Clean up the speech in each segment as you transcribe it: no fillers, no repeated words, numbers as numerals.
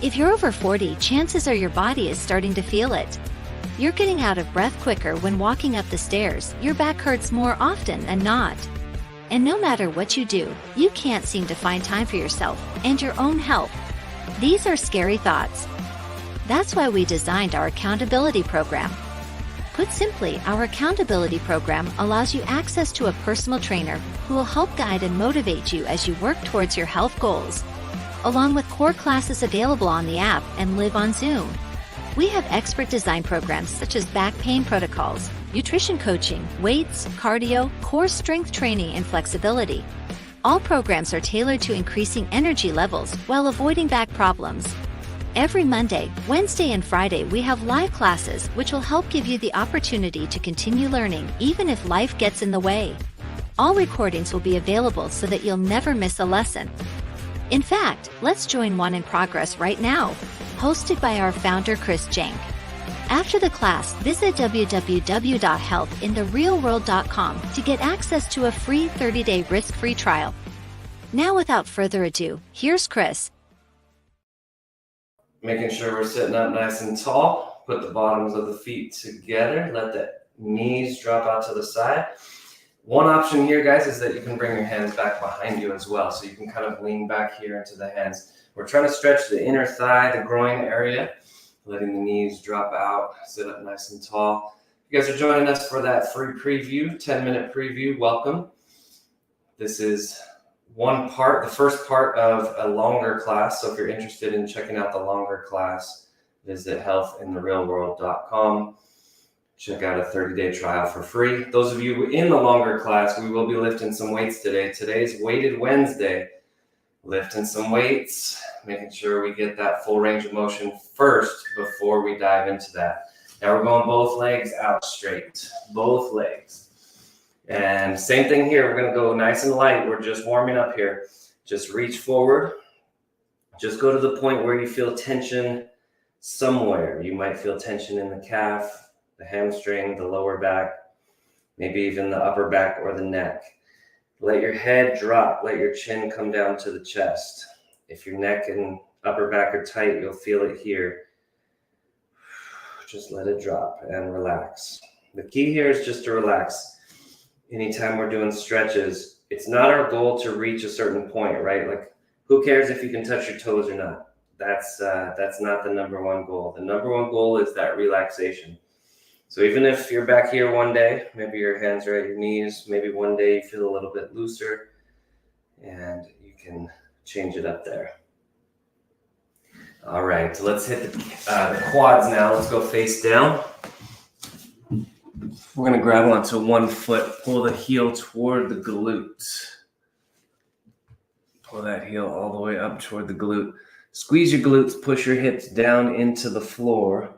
If you're over 40, chances are your body is starting to feel it. You're getting out of breath quicker when walking up the stairs, your back hurts more often than not. And no matter what you do, you can't seem to find time for yourself and your own health. These are scary thoughts. That's why we designed our accountability program. Put simply, our accountability program allows you access to a personal trainer who will help guide and motivate you as you work towards your health goals. Along with core classes available on the app and live on Zoom. We have expert design programs such as back pain protocols, nutrition coaching, weights, cardio, core strength training, and flexibility. All programs are tailored to increasing energy levels while avoiding back problems. Every Monday, Wednesday, and Friday we have live classes which will help give you the opportunity to continue learning even if life gets in the way. All recordings will be available so that you'll never miss a lesson. In fact, let's join one in progress right now, hosted by our founder Chris Jank. After the class, visit www.healthintherealworld.com to get access to a free 30-day risk-free trial. Now without further ado, here's Chris. Making sure we're sitting up nice and tall. Put the bottoms of the feet together. Let the knees drop out to the side. One option here, guys, is that you can bring your hands back behind you as well. So you can kind of lean back here into the hands. We're trying to stretch the inner thigh, the groin area, letting the knees drop out, sit up nice and tall. If you guys are joining us for that free preview, 10-minute preview, welcome. This is one part, the first part of a longer class. So if you're interested in checking out the longer class, visit healthintherealworld.com. Check out a 30-day trial for free. Those of you in the longer class, we will be lifting some weights today. Today's Weighted Wednesday. Lifting some weights, making sure we get that full range of motion first before we dive into that. Now we're going both legs out straight, both legs. And same thing here, we're gonna go nice and light. We're just warming up here. Just reach forward. Just go to the point where you feel tension somewhere. You might feel tension in the calf, the hamstring, the lower back, maybe even the upper back or the neck. Let your head drop, let your chin come down to the chest. If your neck and upper back are tight, you'll feel it here. Just let it drop and relax. The key here is just to relax. Anytime we're doing stretches, it's not our goal to reach a certain point, right? Like, who cares if you can touch your toes or not? That's not the number one goal. The number one goal is that relaxation. So even if you're back here one day, maybe your hands are at your knees, maybe one day you feel a little bit looser, and you can change it up there. All right, so let's hit the quads now. Let's go face down. We're gonna grab onto one foot, pull the heel toward the glute. Pull that heel all the way up toward the glute. Squeeze your glutes, push your hips down into the floor.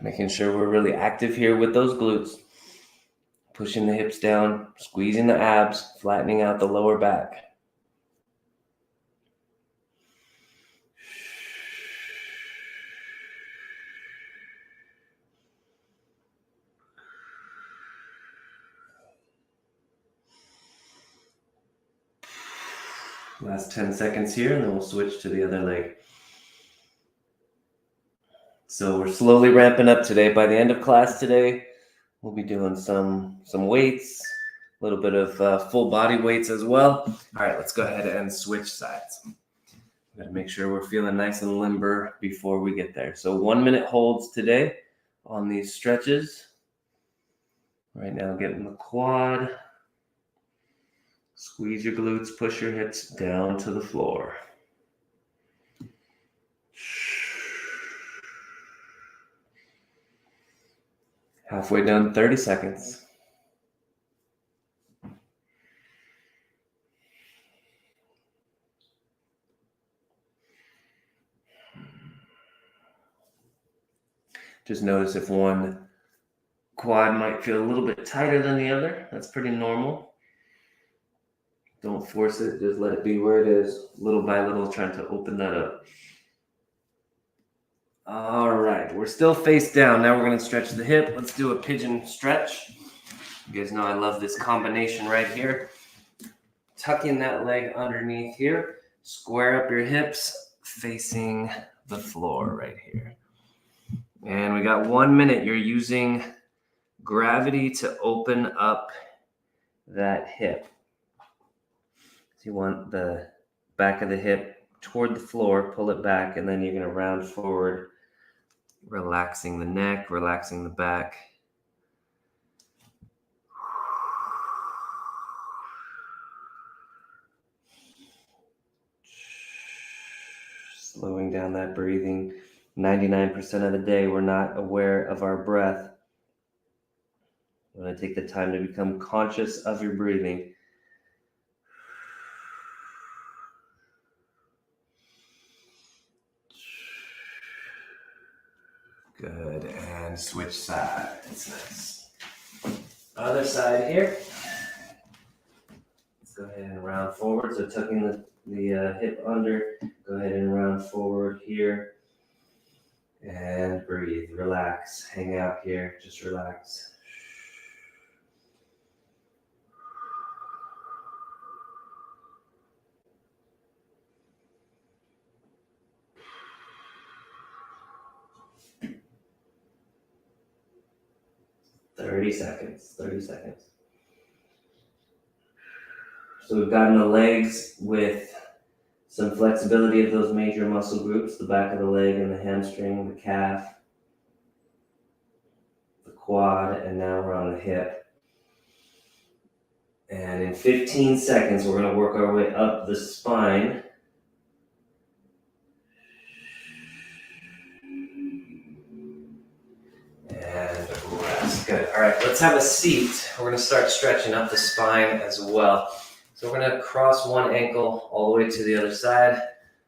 Making sure we're really active here with those glutes. Pushing the hips down, squeezing the abs, flattening out the lower back. Last 10 seconds here, and then we'll switch to the other leg. So we're slowly ramping up today. By the end of class today, we'll be doing some weights, a little bit of full body weights as well. All right, let's go ahead and switch sides. Got to make sure we're feeling nice and limber before we get there. So 1 minute holds today on these stretches. Right now, getting the quad. Squeeze your glutes, push your hips down to the floor. Halfway done, 30 seconds. Just notice if one quad might feel a little bit tighter than the other. That's pretty normal. Don't force it, just let it be where it is, little by little, trying to open that up. All right. right, we're still face down. Now we're gonna stretch the hip. Let's do a pigeon stretch. You guys know I love this combination right here. Tuck in that leg underneath here. Square up your hips facing the floor right here. And we got 1 minute. You're using gravity to open up that hip. So you want the back of the hip toward the floor, pull it back, and then you're going to round forward, relaxing the neck, relaxing the back. Slowing down that breathing. 99% of the day, we're not aware of our breath. You want to take the time to become conscious of your breathing. Good, and switch sides. Nice. Other side here. Let's go ahead and round forward. So tucking the hip under. Go ahead and round forward here. And breathe, relax, hang out here, just relax. Thirty seconds. So we've gotten the legs with some flexibility of those major muscle groups, the back of the leg and the hamstring, the calf, the quad, and now we're on the hip. And in 15 seconds, we're going to work our way up the spine. And rest. Good. All right, let's have a seat. We're going to start stretching up the spine as well. So we're going to cross one ankle all the way to the other side.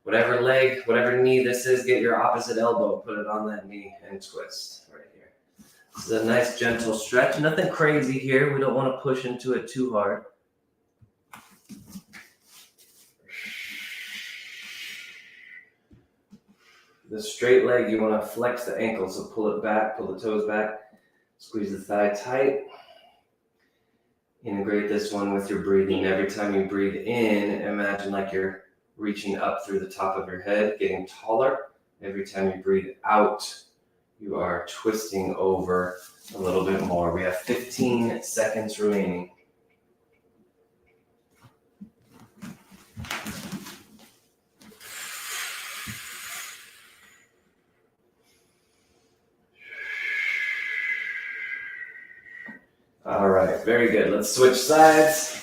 Whatever leg, whatever knee this is, get your opposite elbow, put it on that knee and twist right here. This is a nice gentle stretch. Nothing crazy here. We don't want to push into it too hard. The straight leg, you want to flex the ankle, so pull it back, pull the toes back, squeeze the thigh tight. Integrate this one with your breathing. Every time you breathe in, imagine like you're reaching up through the top of your head, getting taller. Every time you breathe out, you are twisting over a little bit more. We have 15 seconds remaining. All right, very good. Let's switch sides.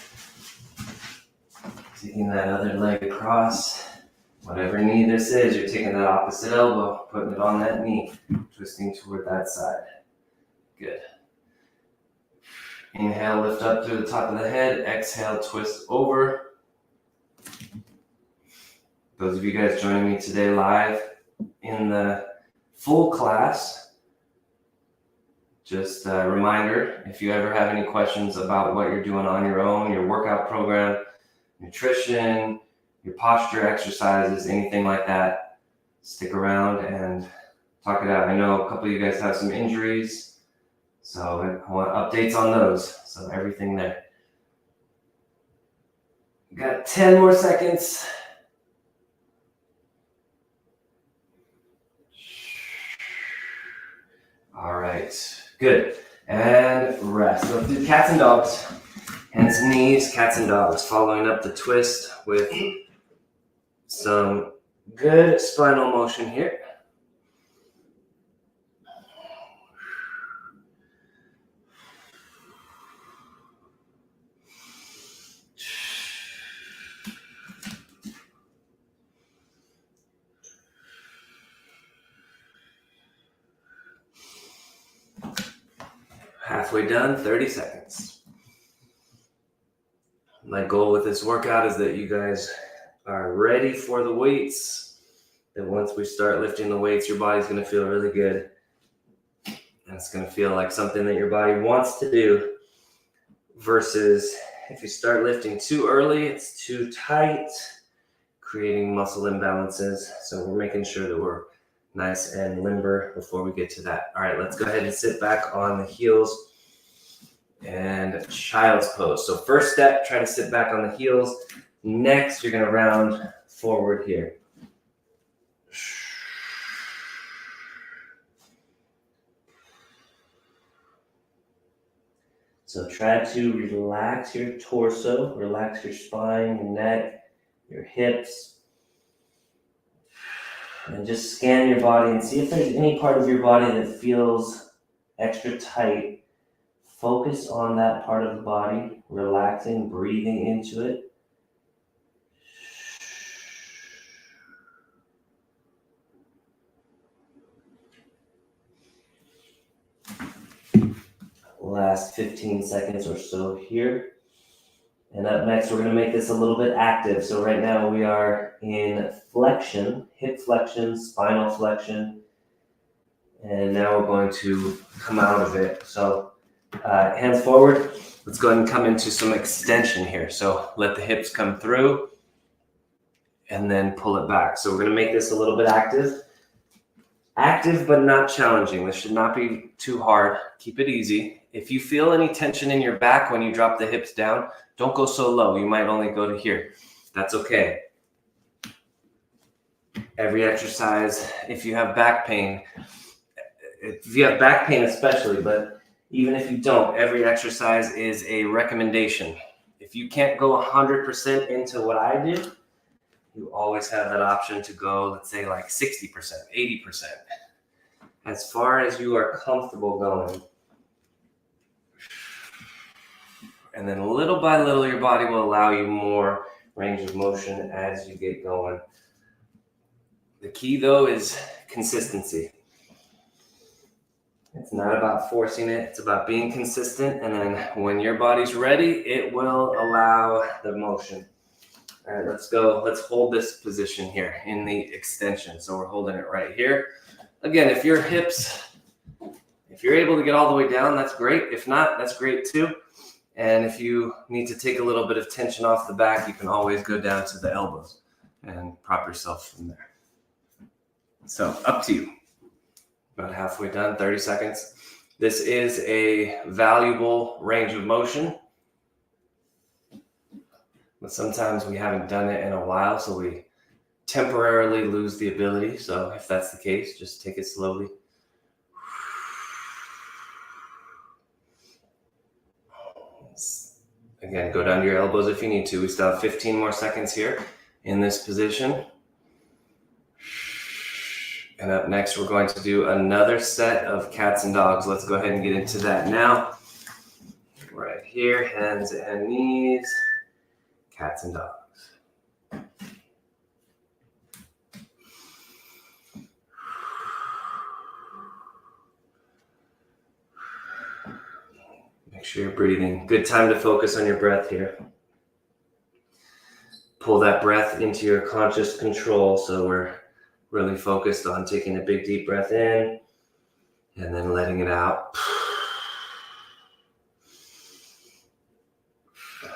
Taking that other leg across. Whatever knee this is, you're taking that opposite elbow, putting it on that knee, twisting toward that side. Good. Inhale, lift up through the top of the head. Exhale, twist over. Those of you guys joining me today live in the full class, just a reminder, if you ever have any questions about what you're doing on your own, your workout program, nutrition, your posture exercises, anything like that, stick around and talk it out. I know a couple of you guys have some injuries, so I want updates on those. So everything there. We've got 10 more seconds. All right. Good. And rest. So let's do cats and dogs. Hands and knees, cats and dogs. Following up the twist with some good spinal motion here. Halfway done, 30 seconds. My goal with this workout is that you guys are ready for the weights. That once we start lifting the weights, your body's going to feel really good. And it's going to feel like something that your body wants to do. Versus if you start lifting too early, it's too tight, creating muscle imbalances. So we're making sure that we're nice and limber before we get to that. All right, let's go ahead and sit back on the heels and child's pose. So first step, try to sit back on the heels. Next, you're gonna round forward here. So try to relax your torso, relax your spine, your neck, your hips, and just scan your body and see if there's any part of your body that feels extra tight. Focus on that part of the body, relaxing, breathing into it. Last 15 seconds or so here. And up next, we're going to make this a little bit active. So right now we are in flexion, hip flexion, spinal flexion. And now we're going to come out of it. So hands forward. Let's go ahead and come into some extension here. So let the hips come through and then pull it back. So we're going to make this a little bit active. Active, but not challenging. This should not be too hard. Keep it easy. If you feel any tension in your back when you drop the hips down, don't go so low. You might only go to here. That's okay. Every exercise, if you have back pain, especially, but even if you don't, every exercise is a recommendation. If you can't go 100% into what I do, you always have that option to go, let's say like 60%, 80%. As far as you are comfortable going. And then little by little, your body will allow you more range of motion as you get going. The key though is consistency. It's not about forcing it, it's about being consistent. And then when your body's ready, it will allow the motion. All right, let's go. Let's hold this position here in the extension. So we're holding it right here. Again, if your hips, if you're able to get all the way down, that's great. If not, that's great too. And if you need to take a little bit of tension off the back, you can always go down to the elbows and prop yourself from there. So up to you. About halfway done, 30 seconds. This is a valuable range of motion. But sometimes we haven't done it in a while, so we temporarily lose the ability. So if that's the case, just take it slowly. Again, go down to your elbows if you need to. We still have 15 more seconds here in this position. And up next, we're going to do another set of cats and dogs. Let's go ahead and get into that now. Right here, hands and knees, cats and dogs. Make sure you're breathing. Good time to focus on your breath here. Pull that breath into your conscious control. So we're really focused on taking a big deep breath in and then letting it out.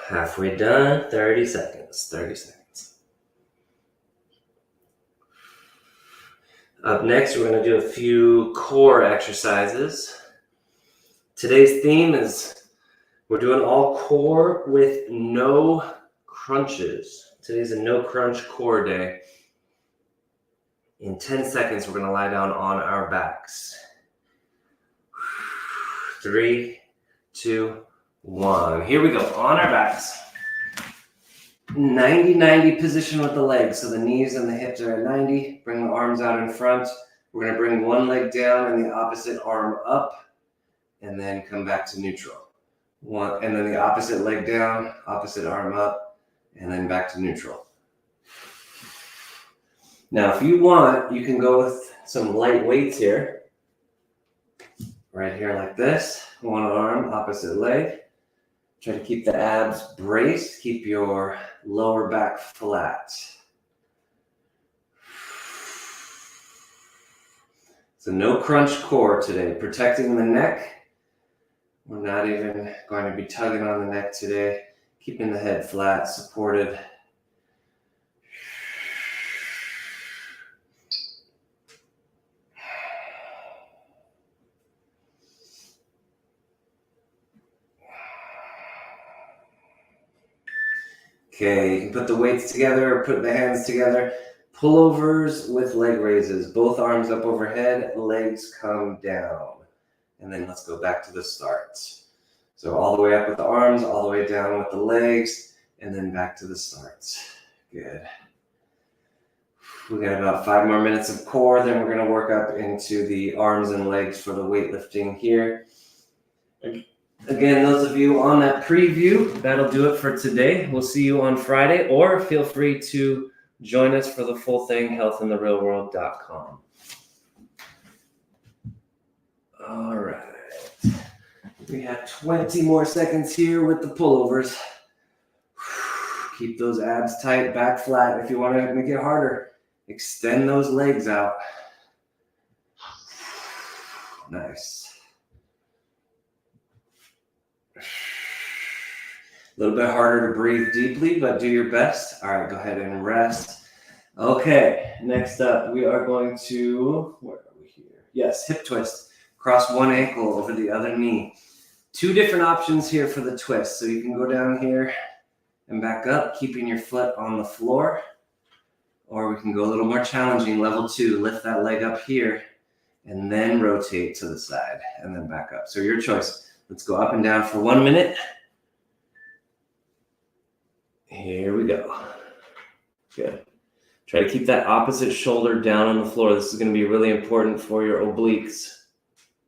Halfway done, 30 seconds, 30 seconds. Up next, we're going to do a few core exercises. Today's theme is we're doing all core with no crunches. Today's a no crunch core day. In 10 seconds, we're going to lie down on our backs. 3, 2, 1. Here we go, on our backs. 90-90 position with the legs. So the knees and the hips are at 90. Bring the arms out in front. We're going to bring one leg down and the opposite arm up. And then come back to neutral. One, and then the opposite leg down, opposite arm up, and then back to neutral. Now, if you want, you can go with some light weights here. Right here like this. One arm, opposite leg. Try to keep the abs braced. Keep your lower back flat. So no crunch core today. Protecting the neck. We're not even going to be tugging on the neck today. Keeping the head flat, supported. Okay, you can put the weights together or put the hands together. Pullovers with leg raises. Both arms up overhead, legs come down. And then let's go back to the start. So all the way up with the arms, all the way down with the legs, and then back to the start. Good. We got about 5 more minutes of core, then we're gonna work up into the arms and legs for the weightlifting here. Again, those of you on that preview, that'll do it for today. We'll see you on Friday, or feel free to join us for the full thing, healthintherealworld.com. All right. We have 20 more seconds here with the pullovers. Keep those abs tight, back flat. If you want to make it harder, extend those legs out. Nice. A little bit harder to breathe deeply, but do your best. All right, go ahead and rest. Okay, next up, we are going to, where are we here? Yes, hip twist. Cross one ankle over the other knee. 2 different options here for the twist. So you can go down here and back up, keeping your foot on the floor. Or we can go a little more challenging, level 2, lift that leg up here, and then rotate to the side, and then back up. So your choice. Let's go up and down for 1 minute. Here we go. Good. Try to keep that opposite shoulder down on the floor. This is going to be really important for your obliques.